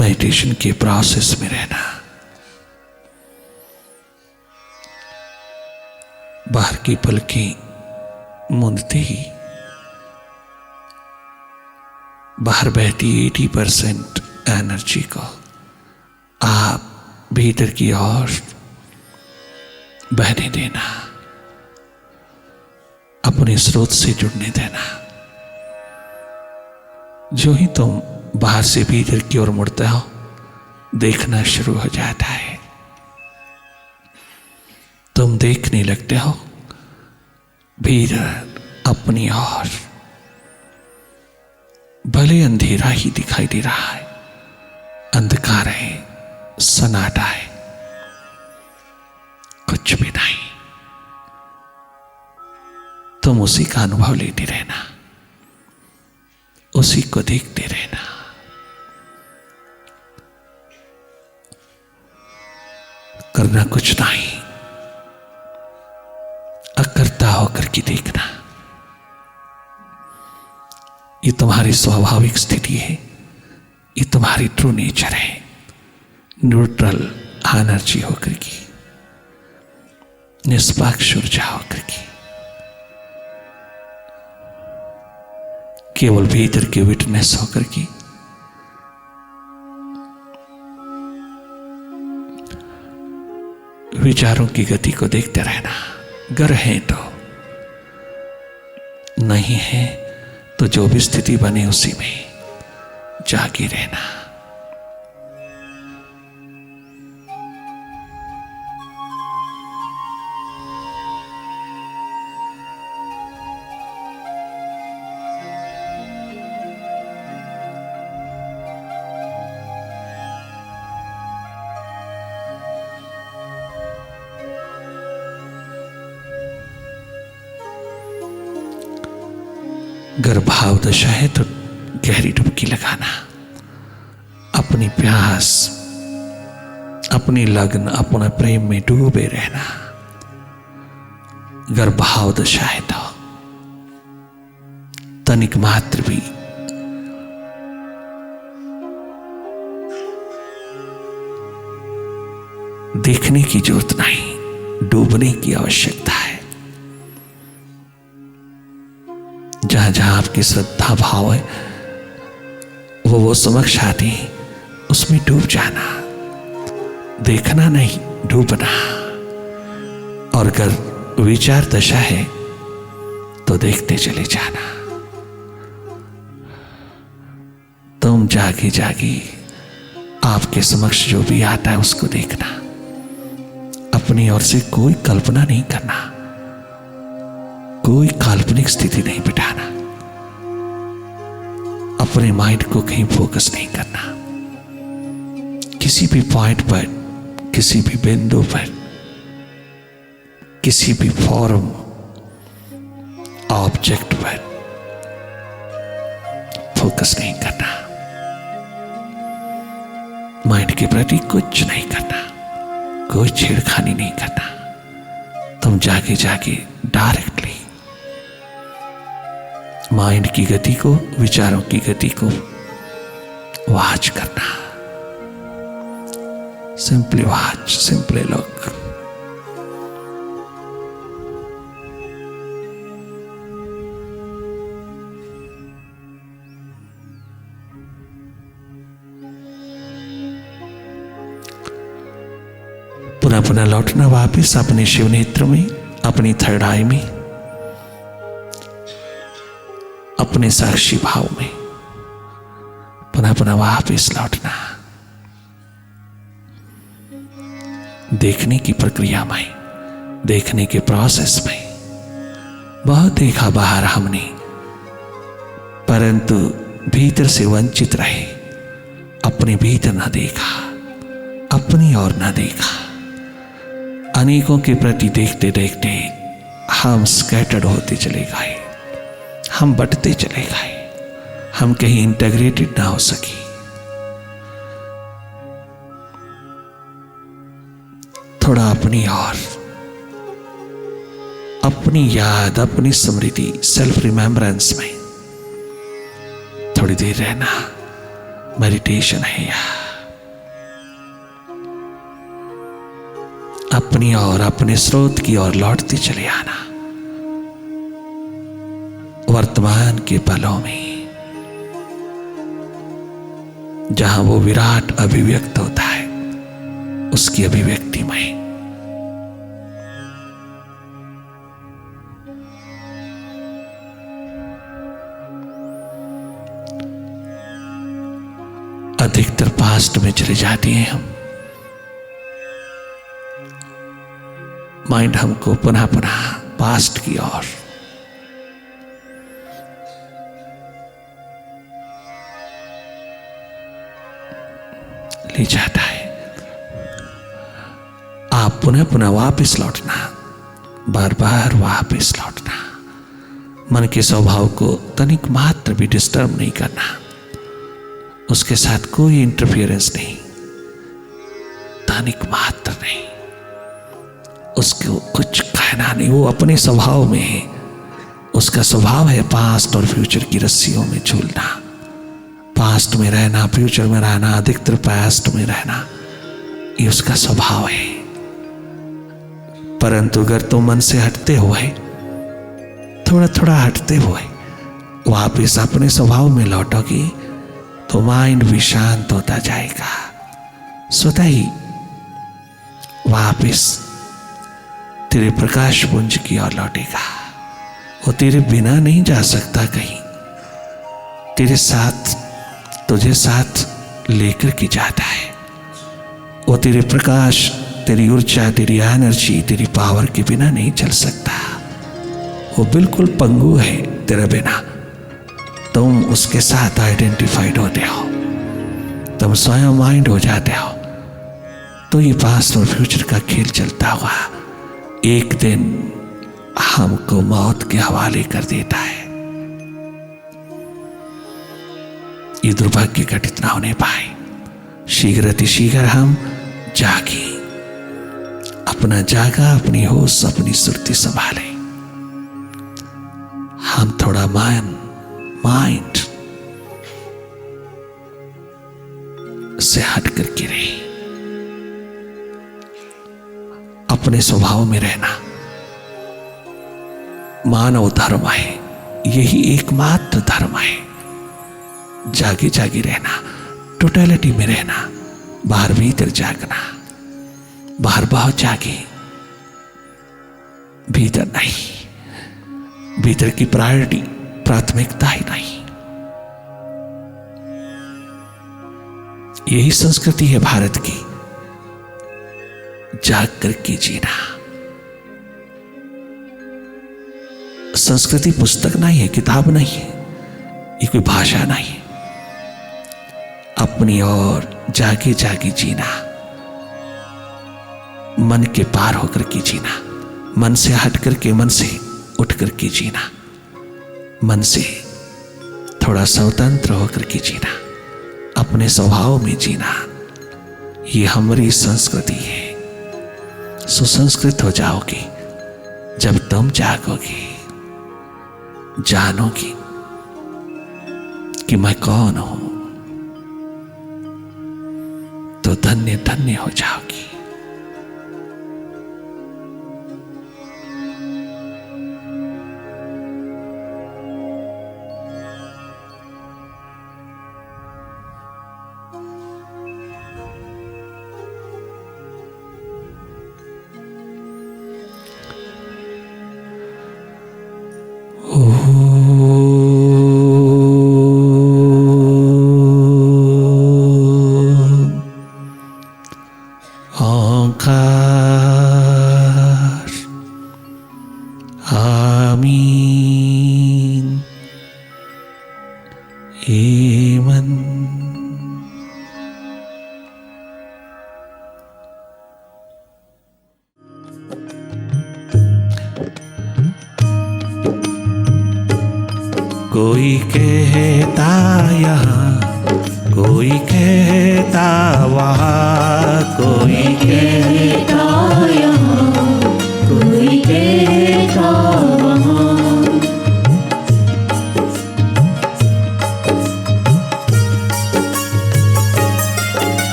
Meditation के process में रहना। बाहर की पलकें मूंदते ही बाहर बहती 80% एनर्जी को आप भीतर की ओर बहने देना, अपने स्रोत से जुड़ने देना। जो ही तुम बाहर से भीतर की ओर मुड़ते हो, देखना शुरू हो जाता है। तुम देखने लगते हो भीतर अपनी ओर। भले अंधेरा ही दिखाई दे रहा है, अंधकार है, सन्नाटा है, कुछ भी नहीं। तुम उसी का अनुभव लेते रहना, उसी को देखते रहना। करना कुछ नहीं, अकर्ता होकर के देखना। ये तुम्हारी स्वाभाविक स्थिति है, ये तुम्हारी ट्रू नेचर है। न्यूट्रल एनर्जी होकर की, निष्पक्ष ऊर्जा होकर की, केवल भीतर के विटनेस होकर की विचारों की गति को देखते रहना। गर है तो, नहीं है तो जो भी स्थिति बने उसी में जागे रहना। अगर भाव दशा है तो गहरी डुबकी लगाना, अपनी प्यास, अपनी लगन, अपने प्रेम में डूबे रहना। अगर भाव दशा है तो तनिक मात्र भी देखने की जरूरत नहीं, डूबने की आवश्यकता है। जहां जहां आपकी श्रद्धा भाव है वो समक्ष आती, उसमें डूब जाना, देखना नहीं, डूबना। और अगर विचार दशा है तो देखते चले जाना। तुम जागी जागी आपके समक्ष जो भी आता है उसको देखना, अपनी ओर से कोई कल्पना नहीं करना, कोई काल्पनिक स्थिति नहीं बिठाना, अपने माइंड को कहीं फोकस नहीं करना। किसी भी पॉइंट पर, किसी भी बिंदु पर, किसी भी फॉर्म, ऑब्जेक्ट पर फोकस नहीं करना, माइंड के प्रति कुछ नहीं करना, कोई छेड़खानी नहीं करना। तुम जागे जागे डायरेक्टली माइंड की गति को, विचारों की गति को वॉच करना। Simply watch, simply look. पुनः पुनः लौटना वापिस अपने शिव नेत्र में, अपनी थर्ड आई में, अपने साक्षी भाव में पुनः पुनः वापिस लौटना। देखने की प्रक्रिया में, देखने के प्रोसेस में बहुत देखा बाहर हमने, परंतु भीतर से वंचित रहे। अपने भीतर न देखा, अपनी ओर न देखा। अनेकों के प्रति देखते देखते हम स्कैटर्ड होते चले गए, हम बंटते चले गए, हम कहीं इंटीग्रेटेड ना हो सकी। थोड़ा अपनी और अपनी याद, अपनी स्मृति, सेल्फ रिमेम्बरेंस में थोड़ी देर रहना। मेडिटेशन है यह। अपनी और अपने स्रोत की ओर लौटते चले आना। वर्तमान के पलों में जहां वो विराट अभिव्यक्त होता है, उसकी अभिव्यक्ति में अधिकतर पास्ट में चले जाते हैं हम। माइंड हमको पुनः पुनः पास्ट की ओर ले जाता है। आप पुनः पुनः वापस लौटना, बार बार वापस लौटना, मन के स्वभाव को तनिक मात्र भी डिस्टर्ब नहीं करना, उसके साथ कोई इंटरफियरेंस नहीं, तनिक मात्र नहीं, उसको कुछ कहना नहीं। वो अपने स्वभाव में है, उसका स्वभाव है पास्ट और फ्यूचर की रस्सियों में झूलना, पास्ट में रहना, फ्यूचर में रहना, अधिकतर पास्ट में रहना, ये उसका स्वभाव है। परंतु अगर तुम मन से हटते हुए, थोड़ा थोड़ा हटते हुए वापिस अपने स्वभाव में लौटोगी तो माइंड भी शांत होता जाएगा, स्वतः ही वापिस तेरे प्रकाश पुंज की ओर लौटेगा। वो तेरे बिना नहीं जा सकता कहीं, तेरे साथ, तुझे साथ लेकर के जाता है। वो तेरे प्रकाश, तेरी ऊर्जा, तेरी एनर्जी, तेरी पावर के बिना नहीं चल सकता। वो बिल्कुल पंगु है तेरे बिना। तुम उसके साथ आइडेंटिफाइड होते हो, तुम स्वयं माइंड हो जाते हो। तो ये पास्ट और फ्यूचर का खेल चलता हुआ एक दिन हमको मौत के हवाले कर देता है। ये दुर्भाग्य घटित ना होने पाए। शीघ्र हम जागे, अपना जागा, अपनी होश, अपनी सुरती संभाले। हम थोड़ा माइंड से हट करके रहे, अपने स्वभाव में रहना मानव धर्म है, यही एकमात्र धर्म है। जागे जागे रहना, टोटलिटी में रहना, बाहर भीतर जागना, बाहर बहुत जागे, भीतर नहीं, भीतर की प्रायोरिटी, प्राथमिकता ही नहीं। यही संस्कृति है भारत की, जाग करके जीना। संस्कृति पुस्तक नहीं है, किताब नहीं है, ये कोई भाषा नहीं है। अपनी ओर जागे जागे जीना, मन के पार होकर के जीना, मन से हट करके, मन से उठ करके जीना, मन से थोड़ा स्वतंत्र होकर के जीना, अपने स्वभाव में जीना, ये हमारी संस्कृति है। सुसंस्कृत हो जाओगी जब तुम जागोगी, जानोगी कि मैं कौन हूं, तो धन्य धन्य हो जाओगी। कोई कहता यहाँ, कोई कहता वहाँ, कोई कहता यहाँ, कोई कहता वहाँ।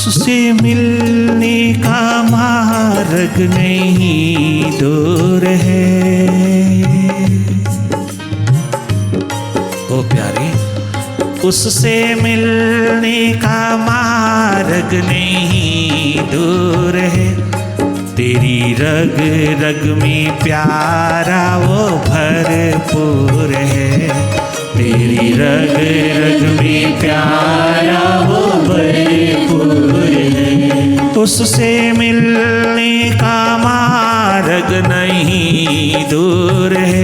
उससे मिलने का मार्ग नहीं दूर है। ओ प्यारे, उससे मिलने का मार्ग नहीं दूर है। तेरी रग रग में प्यारा वो भरपूर है। तेरी रग रग में प्यारा वो भरपूर है। उससे मिलने का मार्ग नहीं दूर है।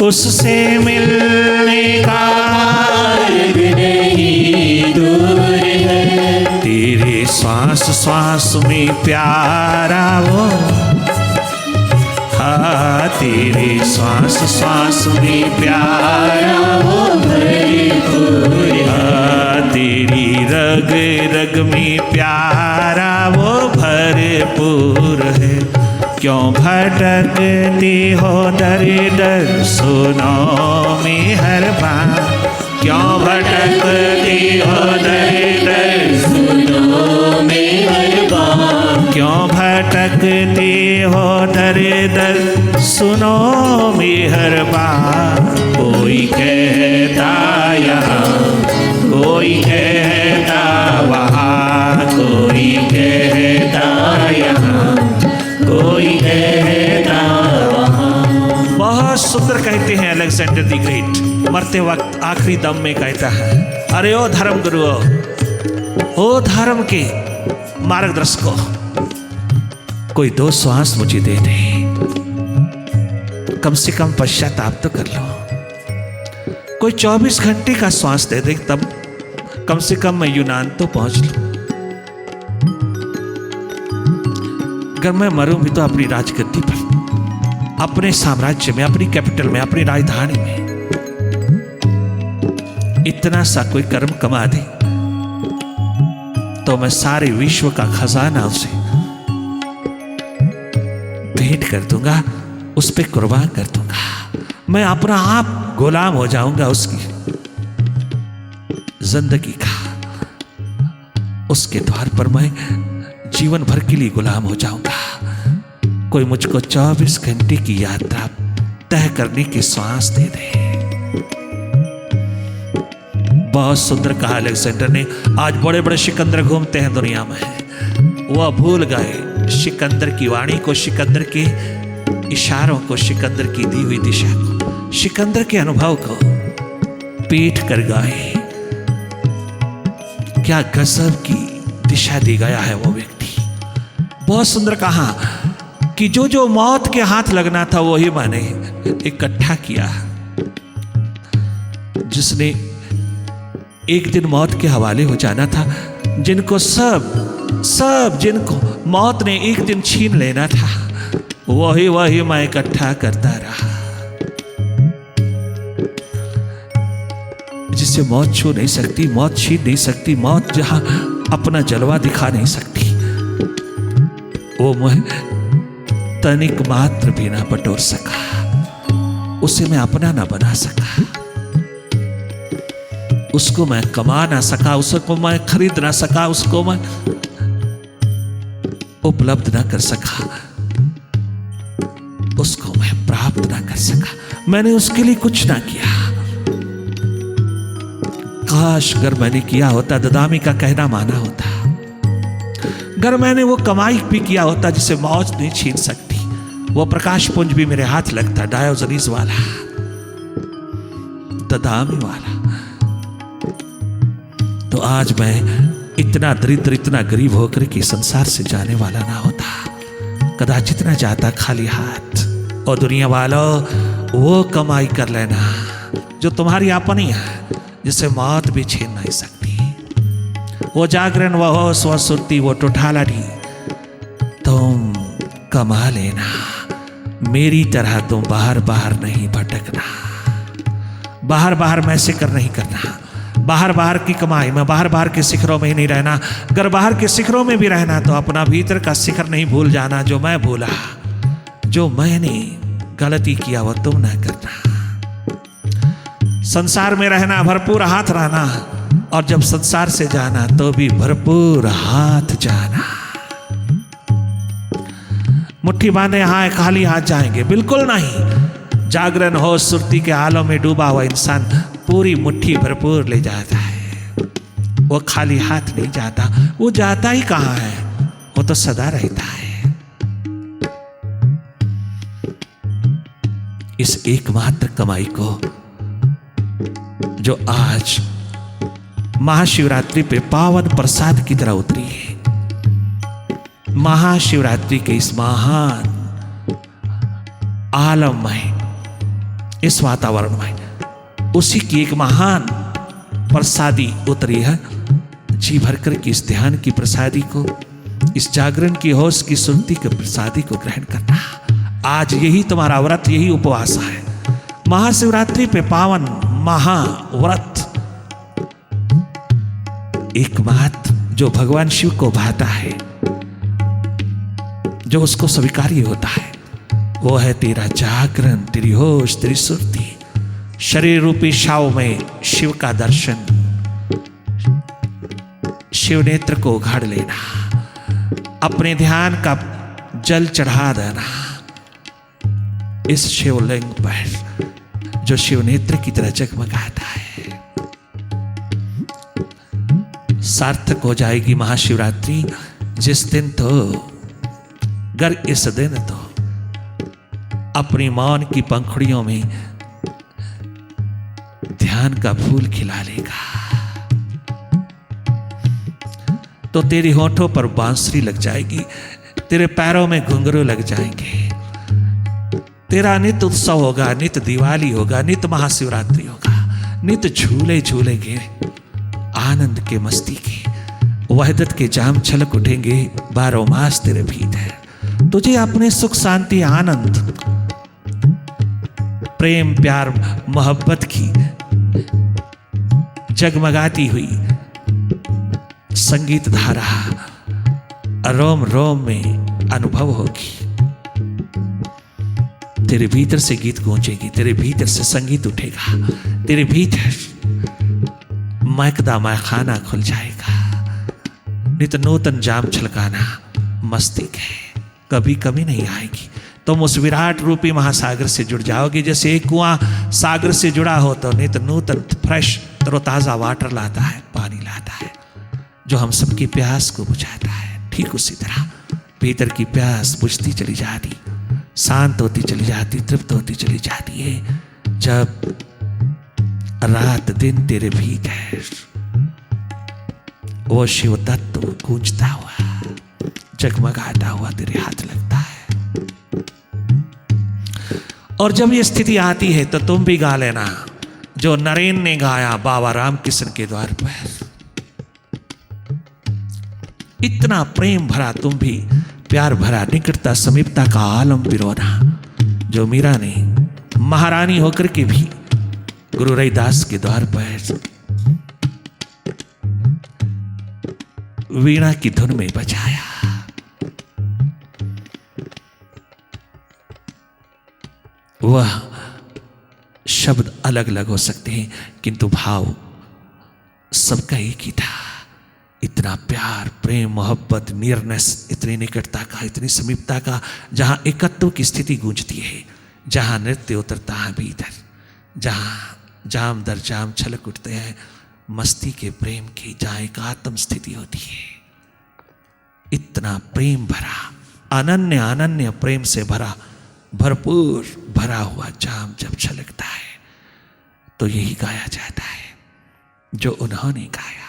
उससे मिलने का मार्ग नहीं दूर है। तेरे श्वास श्वास में प्यारा वो, हाँ तेरे श्वास श्वास में प्यारा वो भरपूर है। तेरी रग रग में प्यारा वो भरपूर है। क्यों भटकते हो दर दर, सुनो मेहरबान। क्यों भटकते हो दर दर, सुनो मेहरबान। क्यों भटकते हो दर दर, सुनो मेहरबान। कोई कहता यहाँ, कोई कहता वहाँ, कोई कहता यहाँ, कोई कहता वहाँ। बहुत सुंदर कहते हैं अलेक्जेंडर द ग्रेट, मरते वक्त आखिरी दम में कहता है, अरे ओ धर्म गुरुओ, ओ धर्म के मार्गदर्शकों, कोई 2 श्वास मुझे दे दे, कम से कम पश्चाताप तो कर लो। कोई 24 घंटे का श्वास दे दे, तब कम से कम मैं यूनान तो पहुंच लूं। अगर मैं मरूं भी तो अपनी राजगद्दी पर, अपने साम्राज्य में, अपनी कैपिटल में, अपनी राजधानी में इतना सा कोई कर्म कमा दे तो मैं सारे विश्व का खजाना उसे भेंट कर दूंगा, उस पे कुर्बान कर दूंगा। मैं अपना आप गुलाम हो जाऊंगा उसकी जिंदगी का। उसके द्वार पर मैं जीवन भर के लिए गुलाम हो जाऊंगा। कोई मुझको 24 घंटे की यात्रा तय करने की श्वास दे दे। बहुत सुंदर कहा अलेक्जेंडर ने। आज बड़े बड़े सिकंदर घूमते हैं दुनिया में, वह भूल गए सिकंदर की वाणी को, सिकंदर के इशारों को, सिकंदर की दी हुई दिशा को, सिकंदर के अनुभव को पीट कर गए। क्या गजब की दिशा दी गया है वो व्यक्ति। बहुत सुंदर कहा कि जो जो मौत के हाथ लगना था वही मैंने इकट्ठा किया। जिसने एक दिन मौत के हवाले हो जाना था, जिनको जिनको मौत ने एक दिन छीन लेना था, वही मैं इकट्ठा करता रहा। जिसे मौत छू नहीं सकती, मौत छीन नहीं सकती, मौत जहां अपना जलवा दिखा नहीं सकती, वो मैं तनिक मात्र भी ना बटोर सका, उसे मैं अपना ना बना सका, उसको मैं कमा ना सका, उसको मैं खरीद ना सका, उसको मैं उपलब्ध ना कर सका, उसको मैं प्राप्त ना कर सका। मैंने उसके लिए कुछ ना किया। काश अगर मैंने किया होता, ददामी का कहना माना होता, अगर मैंने वो कमाई भी किया होता जिसे मौत नहीं छीन सकती, वो प्रकाश पुंज भी मेरे हाथ लगता, डायोजनीस वाला, ददामी वाला, तो आज मैं इतना दरिद्र, इतना गरीब होकर के संसार से जाने वाला ना होता। कदाचित ना जाता खाली हाथ। और दुनिया वालों, वो कमाई कर लेना जो तुम्हारी अपनी है, जिसे मौत भी छीन नहीं सकती। वो जागरण, वो होश, वो सुरती, वो टोठालाटी तुम कमा लेना। मेरी तरह तुम बाहर बाहर नहीं भटकना, बाहर बाहर में सिकर नहीं करना, बाहर बाहर की कमाई में, बाहर बाहर के शिखरों में ही नहीं रहना। अगर बाहर के शिखरों में भी रहना तो अपना भीतर का शिखर नहीं भूल जाना। जो मैं भूला, जो मैंने गलती किया वो तुम ना करना। संसार में रहना, भरपूर हाथ रहना, और जब संसार से जाना तो भी भरपूर हाथ जाना। मुट्ठी बांधे हाथ खाली हाथ जाएंगे, बिल्कुल नहीं। जागरण हो सुरती के आलों में डूबा हुआ इंसान पूरी मुट्ठी भरपूर ले जाता है। वो खाली हाथ नहीं जाता, वो जाता ही कहां है, वो तो सदा रहता है। इस एकमात्र कमाई को जो आज महाशिवरात्रि पे पावन प्रसाद की तरह उतरी है, महाशिवरात्रि के इस महान आलममय, इस वातावरण में उसी की एक महान प्रसादी उतरी है। जी भरकर की इस ध्यान की प्रसादी को, इस जागरण की होश की सुनती के प्रसादी को ग्रहण करना। आज यही तुम्हारा व्रत, यही उपवास है। महाशिवरात्रि पे पावन महाव्रत एकमात्र जो भगवान शिव को भाता है, जो उसको स्वीकार्य होता है, वो है तेरा जागरण, तेरी होश, तेरी सुरती। शरीर रूपी छाव में शिव का दर्शन, शिव नेत्र को उघाड़ लेना, अपने ध्यान का जल चढ़ा देना इस शिवलिंग पर जो शिव नेत्र की तरह जगमगाता है। सार्थक हो जाएगी महाशिवरात्रि जिस दिन तो, गर इस दिन तो अपनी मौन की पंखुड़ियों में ध्यान का फूल खिला लेगा, तो तेरी होठों पर बांसुरी लग जाएगी, तेरे पैरों में घुंघरू लग जाएंगे। तेरा नित्य उत्सव होगा, नित्य दिवाली होगा, नित्य महाशिवरात्रि होगा, नित्य झूले झूलेंगे आनंद के, मस्ती के, वहदत के जाम छलक उठेंगे 12 मास तेरे भीतर। तुझे अपने सुख शांति आनंद प्रेम प्यार मोहब्बत की जगमगाती हुई संगीत धारा रोम रोम में अनुभव होगी। तेरे भीतर से गीत गूंजेगी, तेरे भीतर से संगीत उठेगा, तेरे भीतर महकदा मैखाना खुल जाएगा। नित नूतन जाम छलकाना मस्ती है, कभी कभी नहीं आएगी। तुम उस विराट रूपी महासागर से जुड़ जाओगे। जैसे एक कुआं सागर से जुड़ा हो तो नित नूतन फ्रेश तरोताजा वाटर लाता है, पानी लाता है जो हम सबकी प्यास को बुझाता है। ठीक उसी तरह भीतर की प्यास बुझती चली जाती, शांत होती चली जाती, तृप्त होती चली जाती है जब रात दिन तेरे भीतर वो शिव तत्व गूंजता हुआ, जगमगाता हुआ तेरे हाथ लगता है। और जब ये स्थिति आती है तो तुम भी गा लेना जो नरेन ने गाया बाबा रामकिशन के द्वार पर। इतना प्रेम भरा, तुम भी प्यार भरा, निकटता समीपता का आलम पिरोना जो मीरा ने महारानी होकर के भी गुरु रविदास के द्वार पर वीणा की धुन में बजाया। वह शब्द अलग अलग हो सकते हैं किंतु भाव सबका एक ही था। इतना प्यार, प्रेम, मोहब्बत, नियरनेस, इतनी निकटता का, इतनी समीपता का, जहां एकत्व की स्थिति गूंजती है, जहां नृत्य उतरता है भीतर, जहां जाम दर जाम छलक उठते हैं मस्ती के प्रेम की, जहां एक आत्म स्थिति होती है। इतना प्रेम भरा, अनन्य अनन्य प्रेम से भरा, भरपूर भरा हुआ जाम जब छलकता है तो यही गाया जाता है जो उन्होंने गाया।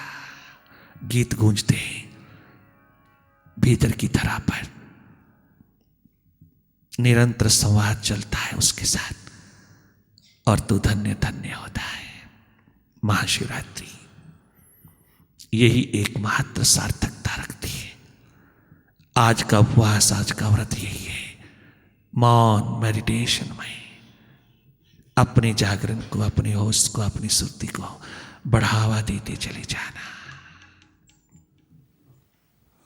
गीत गूंजते हैं भीतर की धरा पर, निरंतर संवाद चलता है उसके साथ और तू धन्य धन्य होता है। महाशिवरात्रि यही एकमात्र सार्थकता रखती है। आज का उपवास, आज का व्रत यही है। मौन मेडिटेशन में अपने जागरण को, अपने होश को, अपनी सुरती को बढ़ावा देते चले जाना।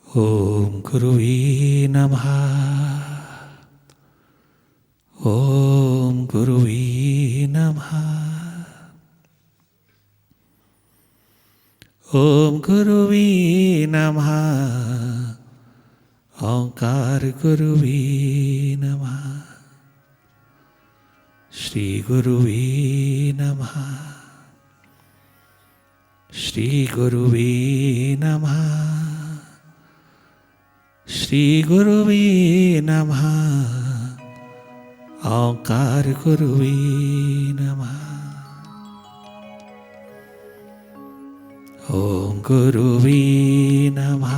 ओम गुरुवे नमः, ओम गुरुवे नमः, ओम गुरुवे नमः। ओंकार गुरुवे नमः। श्री गुरुवे नमः। श्री गुरुवे नमः। श्री गुरुवे नमः। ओंकार गुरुवे नमः। ओम गुरुवे नमः।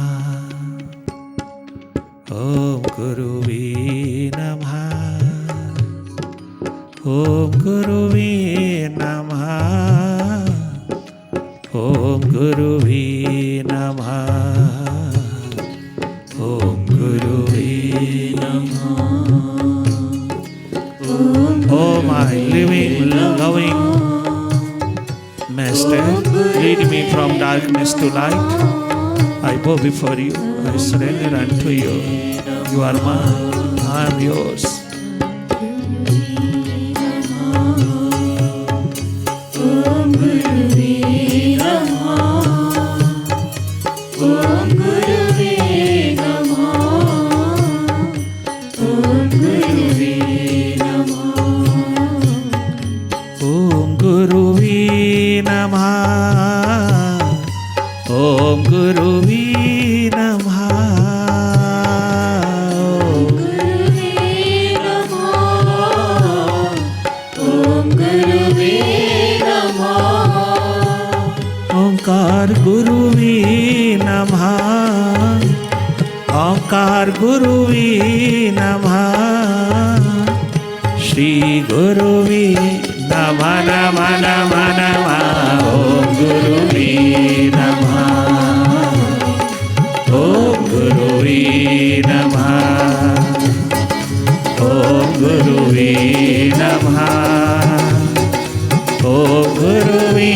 ओम गुरुवे नमः। ओम गुरुवे नमः। ओम गुरुवे नमः। ओम गुरुवे नमः। Oh my living, loving Master, lead me from darkness to light. I bow before you, I surrender unto you. You are mine, I am yours. ओंकार गुरुवे नमः। ओंकार गुरुवे नमः। श्री गुरुवे नमः नमः नमः नमः। ओम गुरुवे नमः। ओम गुरुवे नमः। ओम गुरुवे नमः। ओम गुरुवे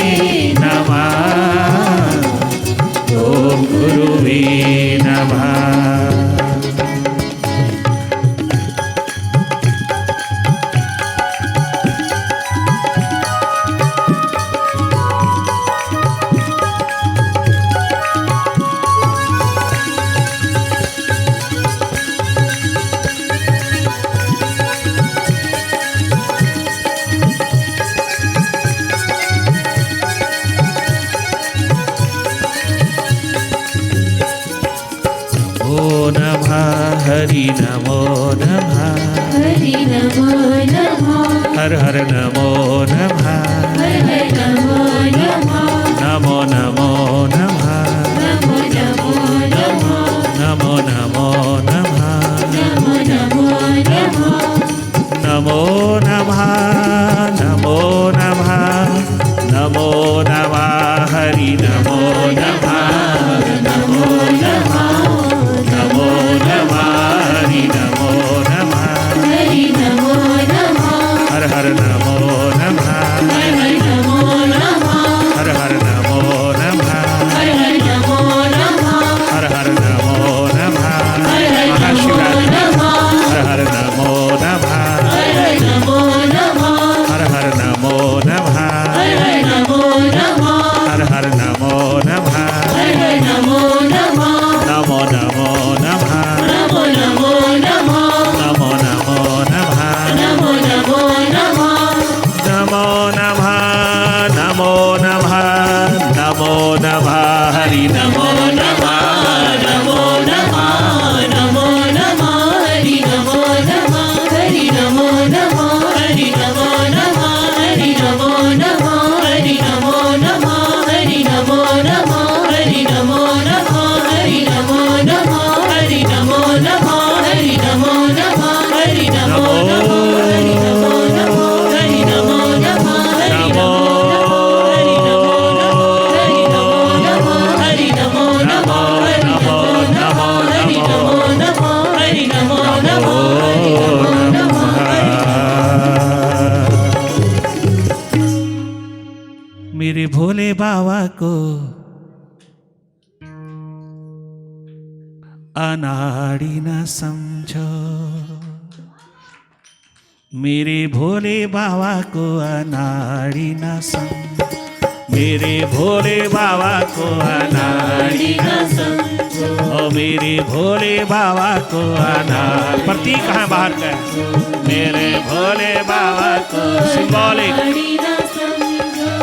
नमः। ओम गुरुवे नमः। हरि नमो नमः। हरि नमो नमः। हर हर नमो नमः। हर हर नमो नमः। नमो नमो नमः। नमो नमो नमः। नमो नमो नमः। नमो नमो नमः। नमो नमः। नमो नमः। नमो नमः। हरि नमो नमः। नमो नमः। नमो नमः। हरि नमो नमः। हरि नमो नमः। हर हर नमो नमः। हर हर नमो नमः। हर हर नमो नमः। हर हर नमो नमः। हर हर नमो नमः। हर हर महाशिवरात्रि। नमो हर हर नमो नमः। हर हर नमो नमः। हर हर नमो नमः। हर हर नमो नमः। हर हर नमो नमः। हर हर नमो नमः। नमो नमो नमः। नमो नमो नमः। नमो नमो नमः। नमो नमो नमः। नमो नमः। नमो नमः। नमो नमः। हरि नमो नमः। नमो नमः। नमो नमः। हरि नमो नमः। हरि नमो नमः। हरि नमो नमः। हरि नमो नमः। हरि नमो नमः। हरि नमो नमः। हरि नमो नमः। हरि नमो नमः। हरि नमो नमः। हरि नमो नमः। हरि नमो नमः। हरि नमो नमः। हरि नमो नमः। हरि नमो मेरे भोले बाबा को अनाड़ी न समझो। मेरे भोले बाबा को अनाड़ी न समझो। मेरे भोले बाबा को अनाड़ी न समझो, ओ मेरे भोले बाबा को अनाड़ी। प्रतीक कहाँ बाहर का है? मेरे भोले बाबा को सिंबॉलिक। न समझो,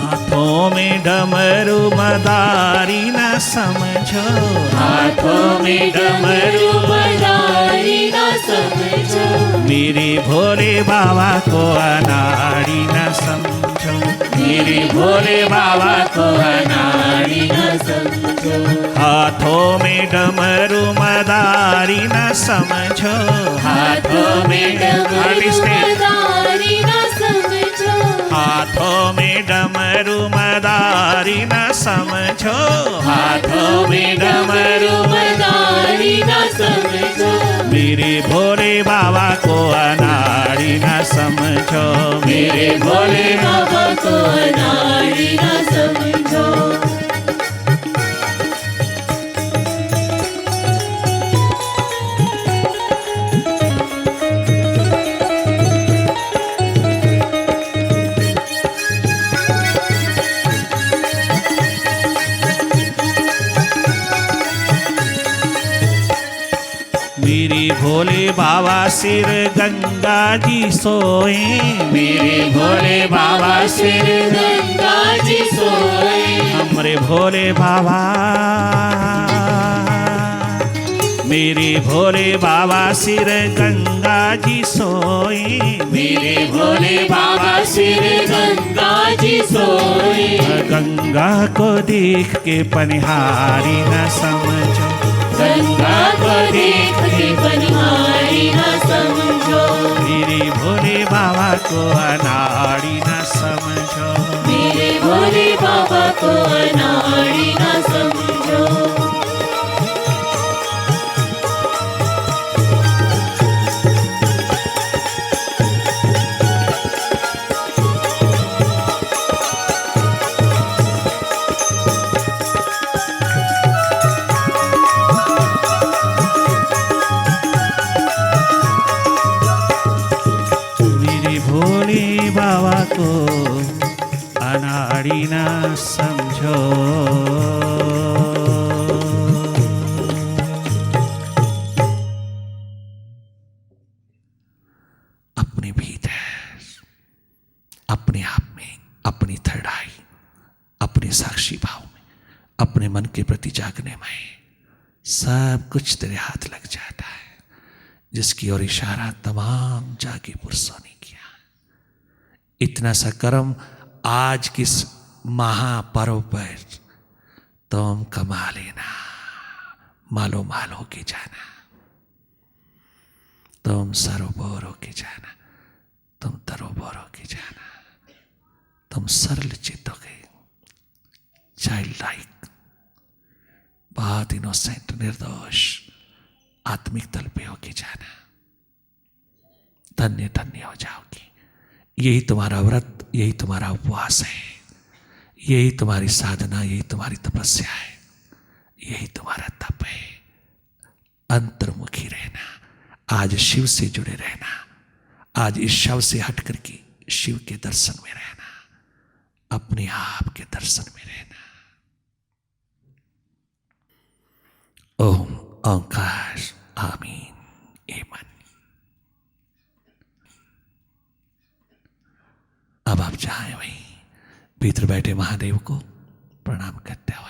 हाथों में डमरू मदारी न समझो, हाथों में डमरू बजारी न समझो, मेरे भोले बाबा को अनाड़ी न समझो, मेरे भोले बाबा को अनाड़ी न समझो, हाथों में डमरू मदारी न समझो, हाथों में डमरू बजारी न समझो, हाथों में डमरू मदारी न समझो, हाथों में डमरू बजारी न समझो, मेरे भोले बाबा को अनाड़ी न समझो, मेरे भोले बाबा को अनाड़ी न समझो। मेरे भोले बाबा सिर गंगा जी सोए, मेरे भोले बाबा सिर गंगा जी सोए, हमरे भोले बाबा, मेरे भोले बाबा सिर गंगा जी सोए, मेरे भोले बाबा सिर गंगा जी सोए, गंगा को देख के पनिहारी न समझो, गंगा को देख के बनिहारी न समझो, मेरे भोले बाबा को अनाड़ी न समझो, मेरे भोले बाबा को अनाड़ी न समझो, भोले बाबा को अनाड़ी न समझो, अपने भीतर, अपने आप में, अपनी थर्ड आई, अपने साक्षी भाव में, अपने मन के प्रति जागने में सब कुछ तेरे हाथ लग जाता है, जिसकी ओर इशारा तमाम जागे पुरुषों ने किया। इतना सा कर्म आज किस महापर्व पर तुम कमा लेना, मालो माल होके जाना, तुम सरोवर होके जाना, तुम तरोवर होके जाना, तुम सरल चित्त हो गए, चाइल्ड लाइक, बहुत इनोसेंट, निर्दोष, आत्मिक तल पे होके जाना, धन्य धन्य हो जाओगे। यही तुम्हारा व्रत, यही तुम्हारा उपवास है, यही तुम्हारी साधना, यही तुम्हारी तपस्या है, यही तुम्हारा तप है। अंतर्मुखी रहना, आज शिव से जुड़े रहना, आज इस शव से हट करके शिव के दर्शन में रहना, अपने आप के दर्शन में रहना। ओम ओंकार आमीन एमन। अब आप चाहें वहीं भीतर बैठे महादेव को प्रणाम करते हो।